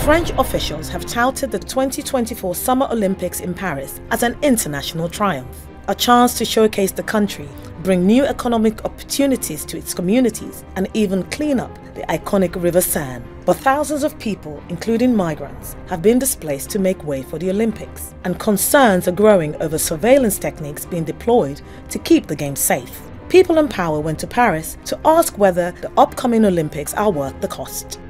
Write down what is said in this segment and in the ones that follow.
French officials have touted the 2024 Summer Olympics in Paris as an international triumph, a chance to showcase the country, bring new economic opportunities to its communities, and even clean up the iconic River Seine. But thousands of people, including migrants, have been displaced to make way for the Olympics, and concerns are growing over surveillance techniques being deployed to keep the Games safe. People in power went to Paris to ask whether the upcoming Olympics are worth the cost.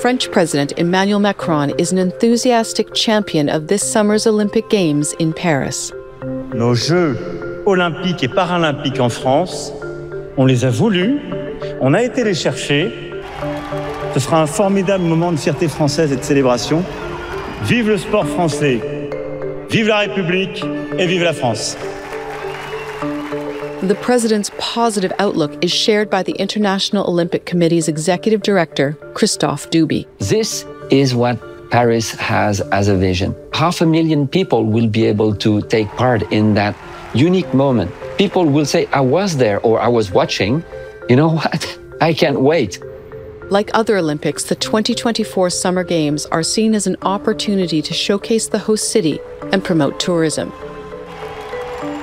French President Emmanuel Macron is an enthusiastic champion of this summer's Olympic Games in Paris. Nos Jeux olympiques et paralympiques en France, on les a voulus, on a été les chercher. Ce sera un formidable moment de fierté française et de célébration. Vive le sport français, vive la République et vive la France. The president's positive outlook is shared by the International Olympic Committee's executive director, Christophe Duby. This is what Paris has as a vision. 500,000 people will be able to take part in that unique moment. People will say, I was there or I was watching. You know what? I can't wait. Like other Olympics, the 2024 Summer Games are seen as an opportunity to showcase the host city and promote tourism.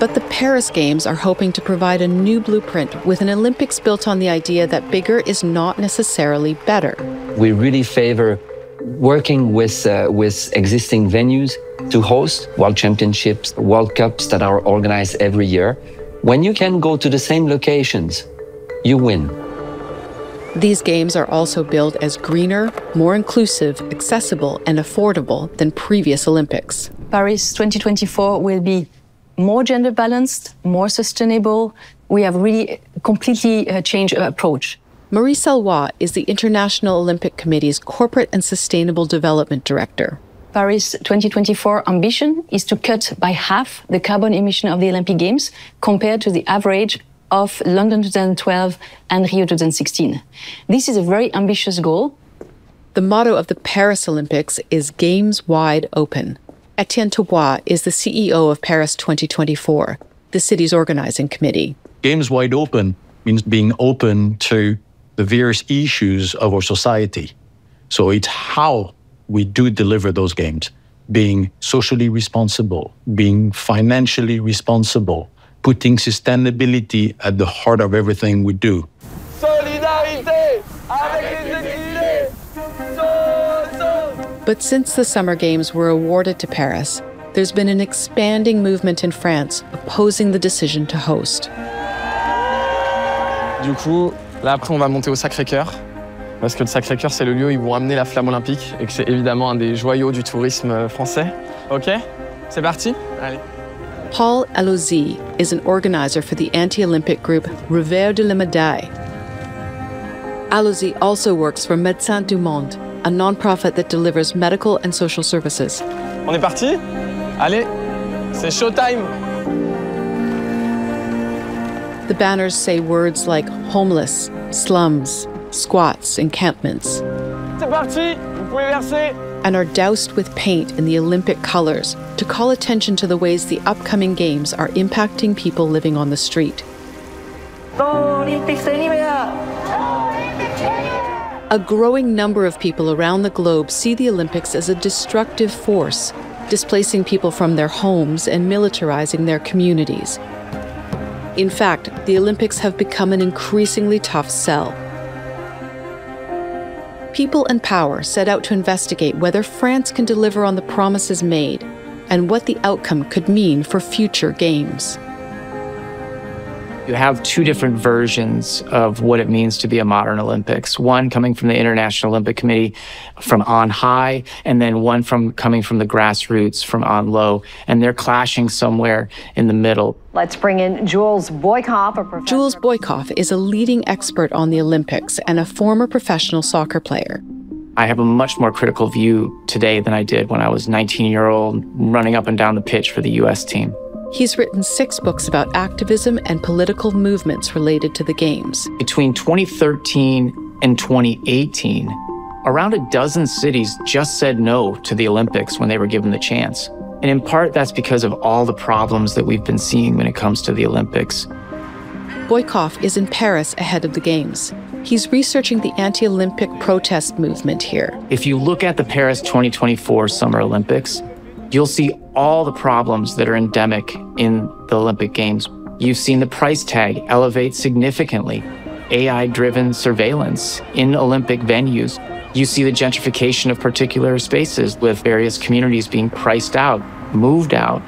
But the Paris Games are hoping to provide a new blueprint with an Olympics built on the idea that bigger is not necessarily better. We really favor working with existing venues to host World Championships, World Cups that are organized every year. When you can go to the same locations, you win. These games are also billed as greener, more inclusive, accessible, and affordable than previous Olympics. Paris 2024 will be more gender balanced, more sustainable. We have really completely changed our approach. Marie Salwa is the International Olympic Committee's Corporate and Sustainable Development Director. Paris 2024 ambition is to cut by half the carbon emission of the Olympic Games compared to the average of London 2012 and Rio 2016. This is a very ambitious goal. The motto of the Paris Olympics is Games Wide Open. Etienne Taubois is the CEO of Paris 2024, the city's organizing committee. Games Wide Open means being open to the various issues of our society. So it's how we do deliver those games, being socially responsible, being financially responsible, putting sustainability at the heart of everything we do. Solidarité avec les exilés. But since the Summer Games were awarded to Paris, there's been an expanding movement in France opposing the decision to host. Du coup, là après on va monter au Sacré-Cœur, parce que le Sacré-Cœur c'est le lieu où ils vont amener la flamme olympique et que c'est évidemment un des joyaux du tourisme français. Ok? C'est parti? Allez. Paul Alozi is an organizer for the anti-Olympic group Revers de la Médaille. Alozi also works for Médecins du Monde, a non-profit that delivers medical and social services. On est parti? Allez, c'est showtime! The banners say words like homeless, slums, squats, encampments. C'est parti! Vous pouvez verser! And are doused with paint in the Olympic colors to call attention to the ways the upcoming games are impacting people living on the street. A growing number of people around the globe see the Olympics as a destructive force, displacing people from their homes and militarizing their communities. In fact, the Olympics have become an increasingly tough sell. People and power set out to investigate whether France can deliver on the promises made and what the outcome could mean for future games. You have two different versions of what it means to be a modern Olympics. One coming from the International Olympic Committee from on high, and then one coming from the grassroots from on low. And they're clashing somewhere in the middle. Let's bring in Jules Boykoff, a professor. Jules Boykoff is a leading expert on the Olympics and a former professional soccer player. I have a much more critical view today than I did when I was 19-year-old running up and down the pitch for the US team. He's written 6 books about activism and political movements related to the Games. Between 2013 and 2018, around a dozen cities just said no to the Olympics when they were given the chance. And in part, that's because of all the problems that we've been seeing when it comes to the Olympics. Boykov is in Paris ahead of the Games. He's researching the anti-Olympic protest movement here. If you look at the Paris 2024 Summer Olympics, you'll see all the problems that are endemic in the Olympic Games. You've seen the price tag elevate significantly, AI-driven surveillance in Olympic venues. You see the gentrification of particular spaces with various communities being priced out, moved out.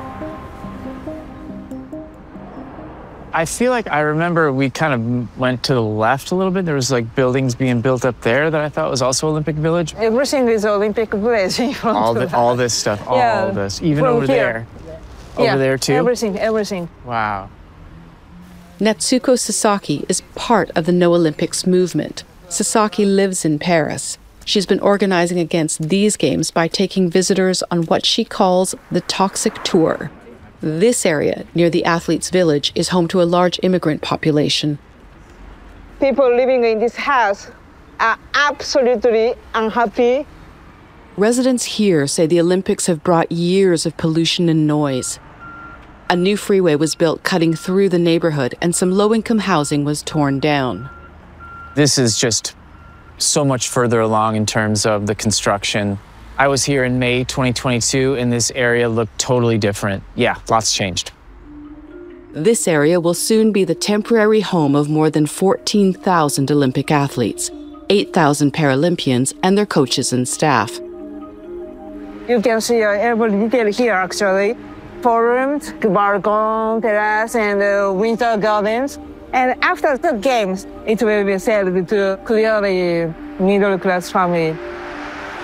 I feel like I remember we kind of went to the left a little bit. There was like buildings being built up there that I thought was also Olympic Village. Everything is Olympic Village in front all of this stuff, all this, even over here. Over there too? Everything. Wow. Natsuko Sasaki is part of the No Olympics movement. Sasaki lives in Paris. She's been organizing against these games by taking visitors on what she calls the toxic tour. This area, near the athletes' village, is home to a large immigrant population. People living in this house are absolutely unhappy. Residents here say the Olympics have brought years of pollution and noise. A new freeway was built cutting through the neighborhood, and some low-income housing was torn down. This is just so much further along in terms of the construction. I was here in May 2022, and this area looked totally different. Yeah, lots changed. This area will soon be the temporary home of more than 14,000 Olympic athletes, 8,000 Paralympians, and their coaches and staff. You can see every detail here, actually. Forums, balcony, terrace, and winter gardens. And after the games, it will be sold to clearly middle-class family.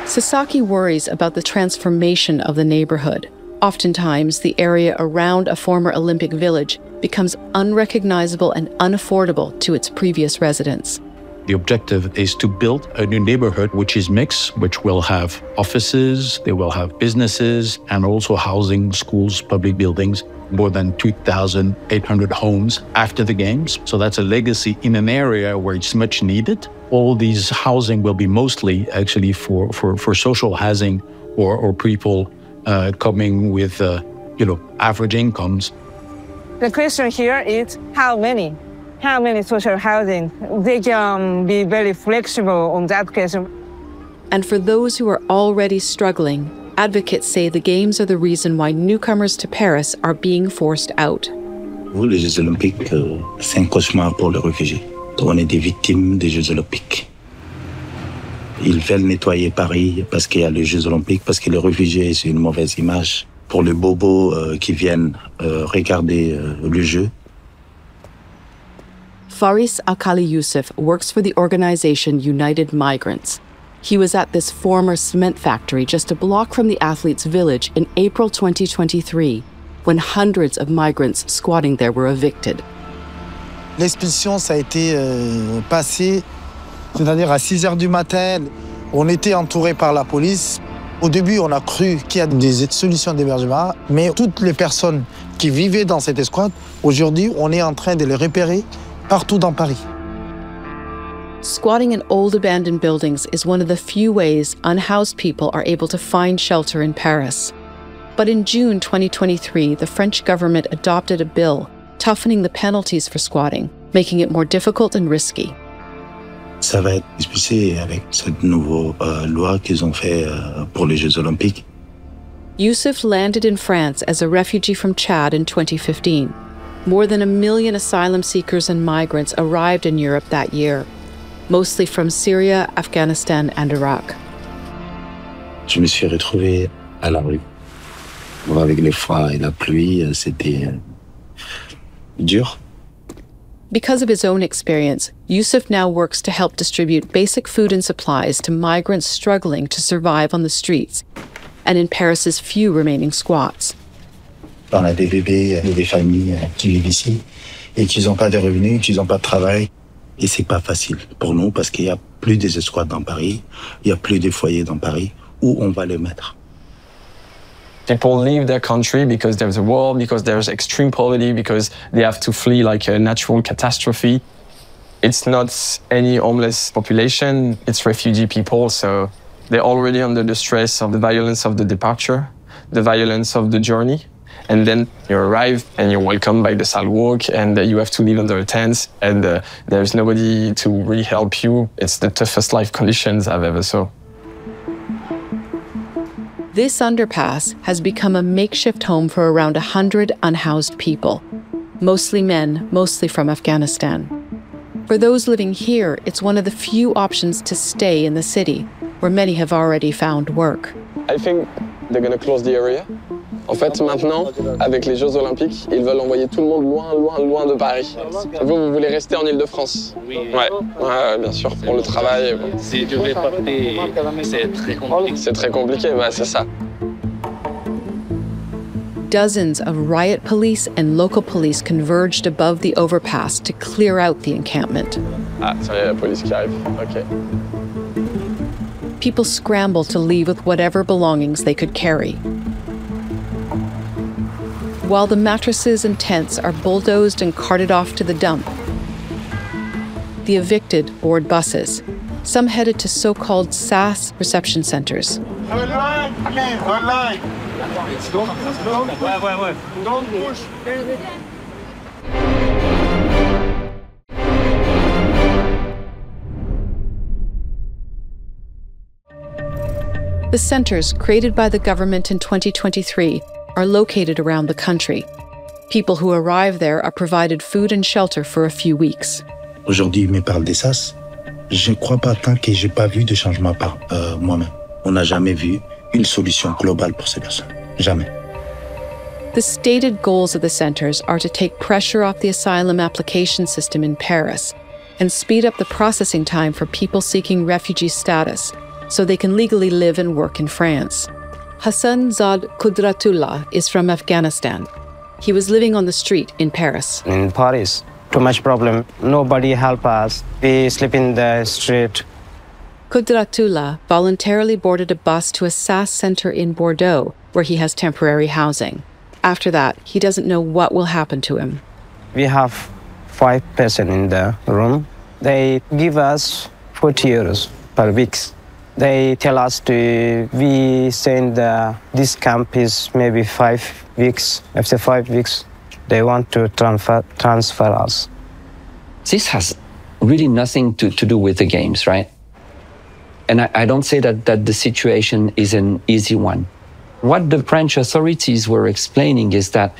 Sasaki worries about the transformation of the neighborhood. Oftentimes, the area around a former Olympic village becomes unrecognizable and unaffordable to its previous residents. The objective is to build a new neighborhood which is mixed, which will have offices, they will have businesses, and also housing, schools, public buildings, more than 2,800 homes after the Games. So that's a legacy in an area where it's much needed. All these housing will be mostly actually for social housing or people coming with average incomes. The question here is how many social housing? They can be very flexible on that question. And for those who are already struggling, advocates say the Games are the reason why newcomers to Paris are being forced out. Les Jeux Olympiques, c'est un cauchemar pour les réfugiés. On est des victimes des Jeux Olympiques. Ils veulent nettoyer Paris parce qu'il y a les Jeux Olympiques, parce que les réfugiés, c'est une mauvaise image pour les bobos qui viennent regarder le jeu. Pariz Alkali Youssef works for the organization United Migrants. He was at this former cement factory just a block from the athletes' village in April 2023, when hundreds of migrants squatting there were evicted. L'expulsion, ça a été passé, c'est-à-dire à 6 heures du matin. On était entourés par la police. Au début, on a cru qu'il y a des solutions d'hébergement, mais toutes les personnes qui vivaient dans cette squat, aujourd'hui, on est en train de les repérer partout dans Paris. Squatting in old abandoned buildings is one of the few ways unhoused people are able to find shelter in Paris. But in June 2023, the French government adopted a bill toughening the penalties for squatting, making it more difficult and risky. Ça va être expulsé avec cette nouvelle loi qu'ils ont fait pour les Jeux Olympiques. Youssef landed in France as a refugee from Chad in 2015. More than 1 million asylum seekers and migrants arrived in Europe that year, mostly from Syria, Afghanistan, and Iraq. Je me suis retrouvé à la rue. Avec les froids et la pluie, c'était dur. Because of his own experience, Youssef now works to help distribute basic food and supplies to migrants struggling to survive on the streets and in Paris's few remaining squats. On a des bébés et des familles qui vivent ici et qui n'ont pas de revenus, qui n'ont pas de travail. Et c'est pas facile pour nous parce qu'il y a plus des escouades dans Paris, il y a plus des foyers dans Paris. Où on va les mettre? People leave their country because there's a war, because there's extreme poverty, because they have to flee like a natural catastrophe. It's not any homeless population, it's refugee people, so they're already under the stress of the violence of the departure, the violence of the journey. And then you arrive and you're welcomed by the sidewalk and you have to live under a tent and there's nobody to really help you. It's the toughest life conditions I've ever saw. This underpass has become a makeshift home for around 100 unhoused people, mostly men, mostly from Afghanistan. For those living here, it's one of the few options to stay in the city, where many have already found work. I think they're going to close the area. En fait, maintenant, avec les Jeux Olympiques, ils veulent envoyer tout le monde loin, loin, loin de Paris. Vous voulez rester en Île-de-France? Oui. Ouais, bien sûr, pour le travail. C'est très compliqué. C'est très compliqué, c'est ça. Dozens of riot police and local police converged above the overpass to clear out the encampment. Ah, ça y est, la police qui arrive. OK. People scrambled to leave with whatever belongings they could carry. While the mattresses and tents are bulldozed and carted off to the dump, the evicted board buses, some headed to so-called SAS reception centers. The centers created by the government in 2023 are located around the country. People who arrive there are provided food and shelter for a few weeks. Aujourd'hui, me parle des SAS. Je ne crois pas tant que j'ai pas vu de changement par moi-même. On n'a jamais vu une solution globale pour ces personnes. Jamais. The stated goals of the centers are to take pressure off the asylum application system in Paris and speed up the processing time for people seeking refugee status so they can legally live and work in France. Hassan Zad Kudratullah is from Afghanistan. He was living on the street in Paris. In Pariz, too much problem. Nobody help us. We sleep in the street. Kudratullah voluntarily boarded a bus to a SAS center in Bordeaux, where he has temporary housing. After that, he doesn't know what will happen to him. We have 5 persons in the room. They give us 40 euros per week. They tell us we send this camp is maybe 5 weeks. After 5 weeks, they want to transfer us. This has really nothing to do with the games, right? And I don't say that the situation is an easy one. What the French authorities were explaining is that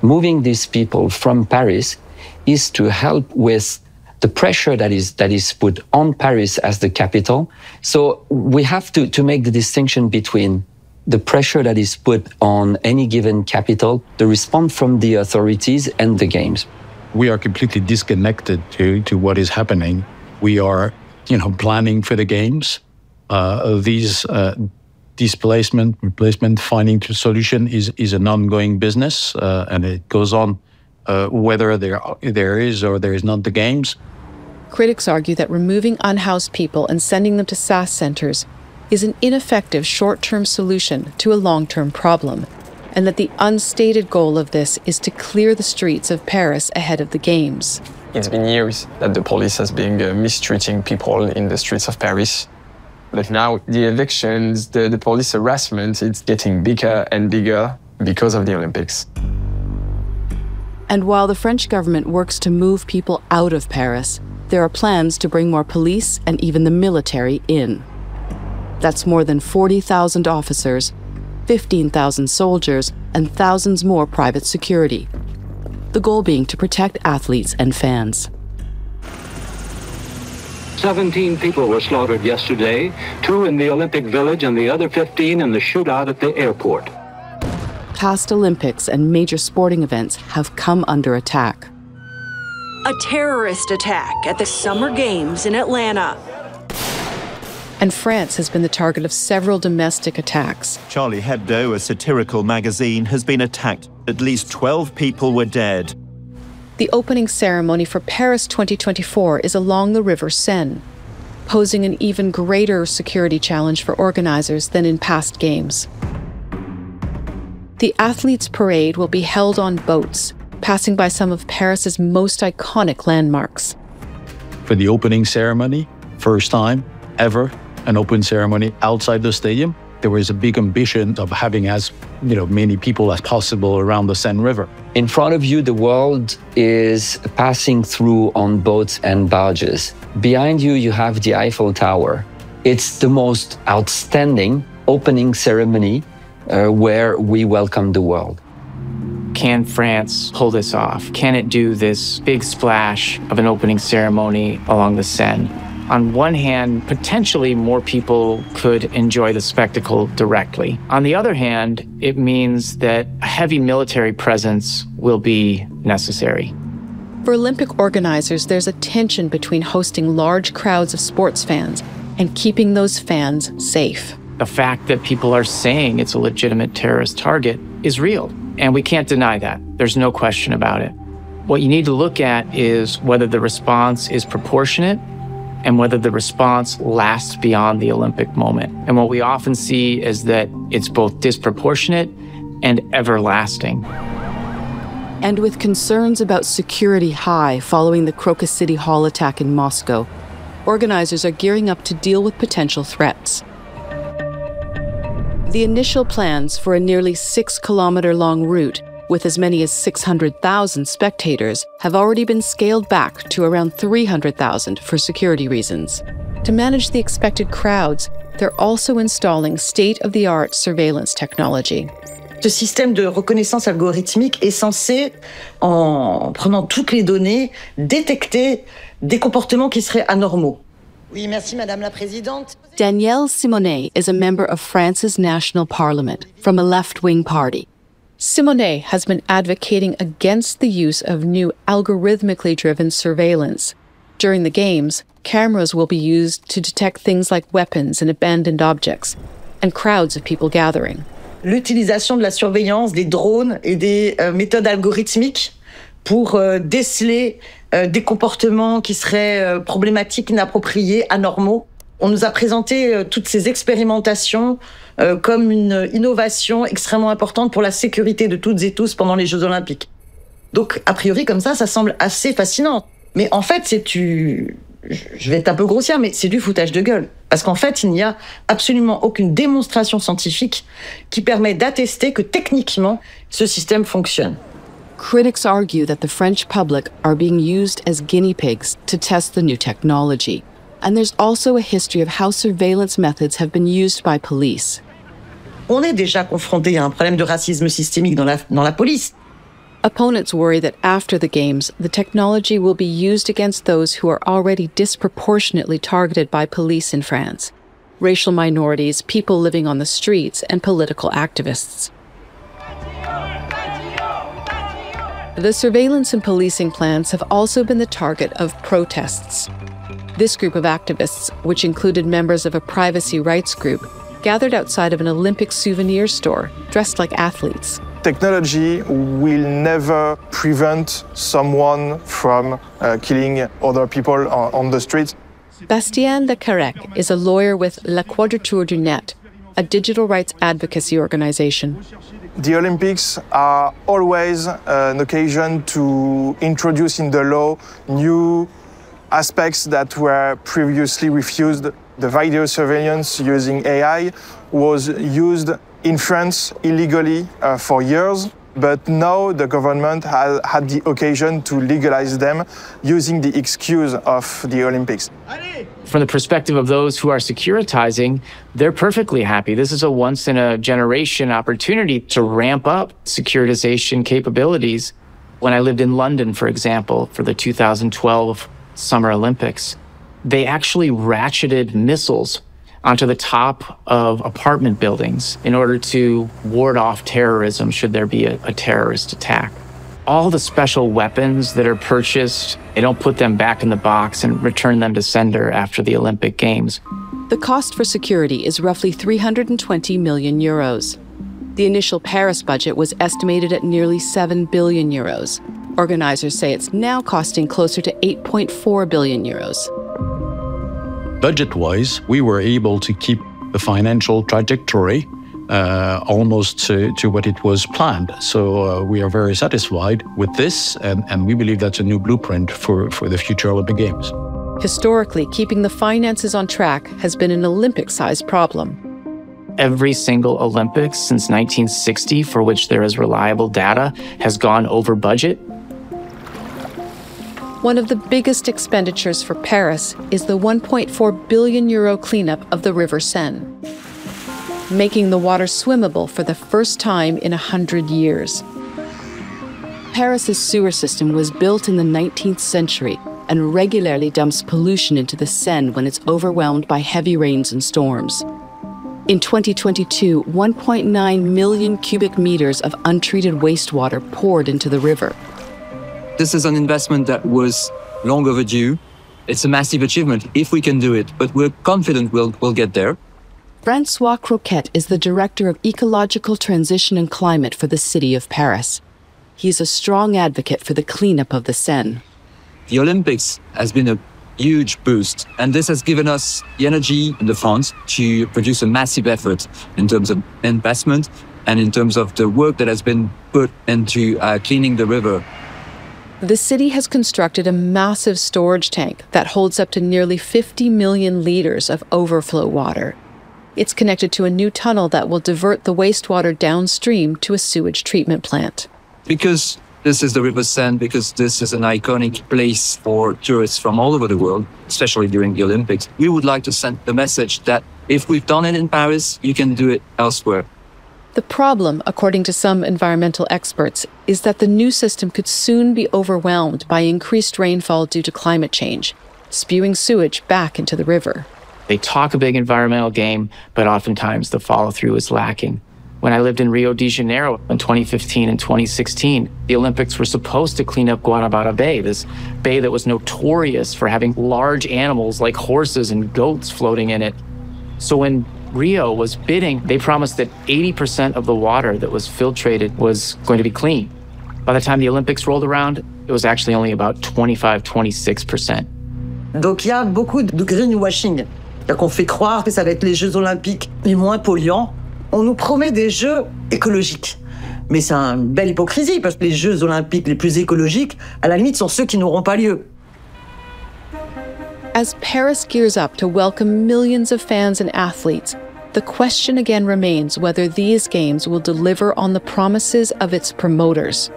moving these people from Paris is to help with the pressure that is put on Paris as the capital. So we have to make the distinction between the pressure that is put on any given capital, the response from the authorities, and the games. We are completely disconnected to what is happening. We are, planning for the games. These displacement, replacement, finding a solution is an ongoing business, and it goes on whether there is or there is not the games. Critics argue that removing unhoused people and sending them to SAS centers is an ineffective short-term solution to a long-term problem, and that the unstated goal of this is to clear the streets of Paris ahead of the Games. It's been years that the police has been mistreating people in the streets of Paris. But now the evictions, the police harassment, it's getting bigger and bigger because of the Olympics. And while the French government works to move people out of Paris, there are plans to bring more police and even the military in. That's more than 40,000 officers, 15,000 soldiers, and thousands more private security. The goal being to protect athletes and fans. 17 people were slaughtered yesterday, 2 in the Olympic Village and the other 15 in the shootout at the airport. Past Olympics and major sporting events have come under attack. A terrorist attack at the Summer Games in Atlanta. And France has been the target of several domestic attacks. Charlie Hebdo, a satirical magazine, has been attacked. At least 12 people were dead. The opening ceremony for Paris 2024 is along the River Seine, posing an even greater security challenge for organizers than in past games. The athletes' parade will be held on boats, passing by some of Paris's most iconic landmarks. For the opening ceremony, first time ever, an open ceremony outside the stadium, there was a big ambition of having as many people as possible around the Seine River. In front of you, the world is passing through on boats and barges. Behind you, you have the Eiffel Tower. It's the most outstanding opening ceremony where we welcome the world. Can France pull this off? Can it do this big splash of an opening ceremony along the Seine? On one hand, potentially more people could enjoy the spectacle directly. On the other hand, it means that a heavy military presence will be necessary. For Olympic organizers, there's a tension between hosting large crowds of sports fans and keeping those fans safe. The fact that people are saying it's a legitimate terrorist target is real, and we can't deny that. There's no question about it. What you need to look at is whether the response is proportionate and whether the response lasts beyond the Olympic moment. And what we often see is that it's both disproportionate and everlasting. And with concerns about security high following the Crocus City Hall attack in Moscow, organizers are gearing up to deal with potential threats. The initial plans for a nearly 6-kilometer-long route with as many as 600,000 spectators have already been scaled back to around 300,000 for security reasons. To manage the expected crowds, they're also installing state-of-the-art surveillance technology. Ce système de reconnaissance algorithmique est censé, en prenant toutes les données, détecter des comportements qui seraient anormaux. Oui, merci, Madame la Présidente. Danielle Simonet is a member of France's national parliament from a left-wing party. Simonet has been advocating against the use of new algorithmically driven surveillance. During the games, cameras will be used to detect things like weapons and abandoned objects, and crowds of people gathering. L'utilisation de la surveillance, des drones et des méthodes algorithmiques pour déceler des comportements qui seraient problématiques, inappropriés, anormaux. On nous a présenté toutes ces expérimentations comme une innovation extrêmement importante pour la sécurité de toutes et tous pendant les Jeux Olympiques. Donc, a priori, comme ça semble assez fascinant. Mais en fait, je vais être un peu grossière, mais c'est du foutage de gueule. Parce qu'en fait, il n'y a absolument aucune démonstration scientifique qui permet d'attester que techniquement, ce système fonctionne. Critics argue that the French public are being used as guinea pigs to test the new technology. And there's also a history of how surveillance methods have been used by police. On est déjà confronté à un problème de racisme systémique dans la police. Opponents worry that after the games, the technology will be used against those who are already disproportionately targeted by police in France: racial minorities, people living on the streets, and political activists. The surveillance and policing plans have also been the target of protests. This group of activists, which included members of a privacy rights group, gathered outside of an Olympic souvenir store, dressed like athletes. Technology will never prevent someone from killing other people on the streets. Bastien de Carec is a lawyer with La Quadrature du Net, a digital rights advocacy organization. The Olympics are always an occasion to introduce in the law new aspects that were previously refused. The video surveillance using AI was used in France illegally for years, but now the government has had the occasion to legalize them using the excuse of the Olympics. From the perspective of those who are securitizing, they're perfectly happy. This is a once-in-a-generation opportunity to ramp up securitization capabilities. When I lived in London, for example, for the 2012 Summer Olympics, they actually ratcheted missiles onto the top of apartment buildings in order to ward off terrorism should there be a terrorist attack. All the special weapons that are purchased, they don't put them back in the box and return them to sender after the Olympic Games. The cost for security is roughly 320 million euros. The initial Paris budget was estimated at nearly 7 billion euros. Organizers say it's now costing closer to 8.4 billion euros. Budget-wise, we were able to keep the financial trajectory almost to what it was planned. So we are very satisfied with this, and we believe that's a new blueprint for the future Olympic Games. Historically, keeping the finances on track has been an Olympic-sized problem. Every single Olympics since 1960 for which there is reliable data has gone over budget. One of the biggest expenditures for Paris is the 1.4 billion euro cleanup of the River Seine, making the water swimmable for the first time in 100 years. Paris's sewer system was built in the 19th century and regularly dumps pollution into the Seine when it's overwhelmed by heavy rains and storms. In 2022, 1.9 million cubic meters of untreated wastewater poured into the river. This is an investment that was long overdue. It's a massive achievement if we can do it, but we're confident we'll get there. Francois Croquet is the Director of Ecological Transition and Climate for the city of Paris. He's a strong advocate for the cleanup of the Seine. The Olympics has been a huge boost, and this has given us the energy and the funds to produce a massive effort in terms of investment and in terms of the work that has been put into cleaning the river. The city has constructed a massive storage tank that holds up to nearly 50 million liters of overflow water. It's connected to a new tunnel that will divert the wastewater downstream to a sewage treatment plant. Because this is the River Seine, because this is an iconic place for tourists from all over the world, especially during the Olympics, we would like to send the message that if we've done it in Paris, you can do it elsewhere. The problem, according to some environmental experts, is that the new system could soon be overwhelmed by increased rainfall due to climate change, spewing sewage back into the river. They talk a big environmental game, but oftentimes the follow-through is lacking. When I lived in Rio de Janeiro in 2015 and 2016, the Olympics were supposed to clean up Guanabara Bay, this bay that was notorious for having large animals like horses and goats floating in it. So when Rio was bidding, they promised that 80% of the water that was filtrated was going to be clean. By the time the Olympics rolled around, it was actually only about 25-26%. Donc il y a beaucoup de greenwashing. C'est-à-dire qu'on fait croire que ça va être les Jeux Olympiques les moins polluants. On nous promet des Jeux écologiques. Mais c'est une belle hypocrisie, parce que les Jeux Olympiques les plus écologiques, à la limite, sont ceux qui n'auront pas lieu. As Paris gears up to welcome millions of fans and athletes, the question again remains whether these games will deliver on the promises of its promoters.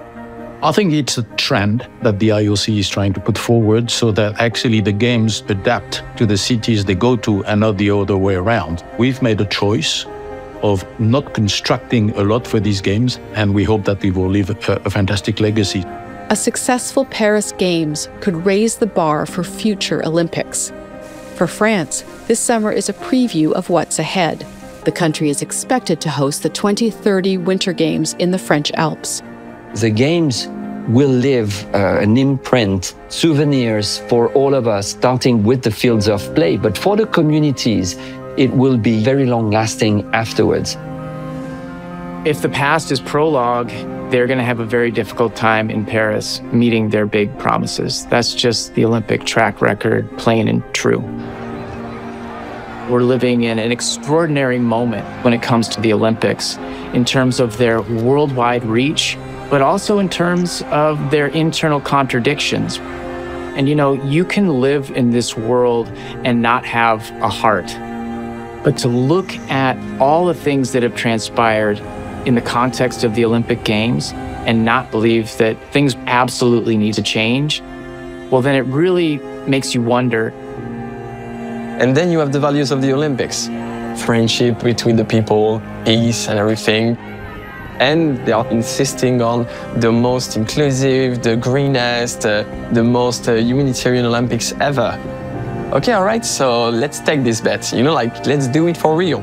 I think it's a trend that the IOC is trying to put forward so that actually the games adapt to the cities they go to and not the other way around. We've made a choice of not constructing a lot for these games, and we hope that we will leave a fantastic legacy. A successful Paris Games could raise the bar for future Olympics. For France, this summer is a preview of what's ahead. The country is expected to host the 2030 Winter Games in the French Alps. The Games will leave an imprint, souvenirs for all of us, starting with the fields of play, but for the communities, it will be very long-lasting afterwards. If the past is prologue, they're going to have a very difficult time in Paris meeting their big promises. That's just the Olympic track record, plain and true. We're living in an extraordinary moment when it comes to the Olympics in terms of their worldwide reach, but also in terms of their internal contradictions. And you know, you can live in this world and not have a heart. But to look at all the things that have transpired in the context of the Olympic Games and not believe that things absolutely need to change, well, then it really makes you wonder. And then you have the values of the Olympics. Friendship between the people, peace and everything. And they are insisting on the most inclusive, the greenest, the most humanitarian Olympics ever. Okay, all right, so let's take this bet. You know, like, let's do it for real.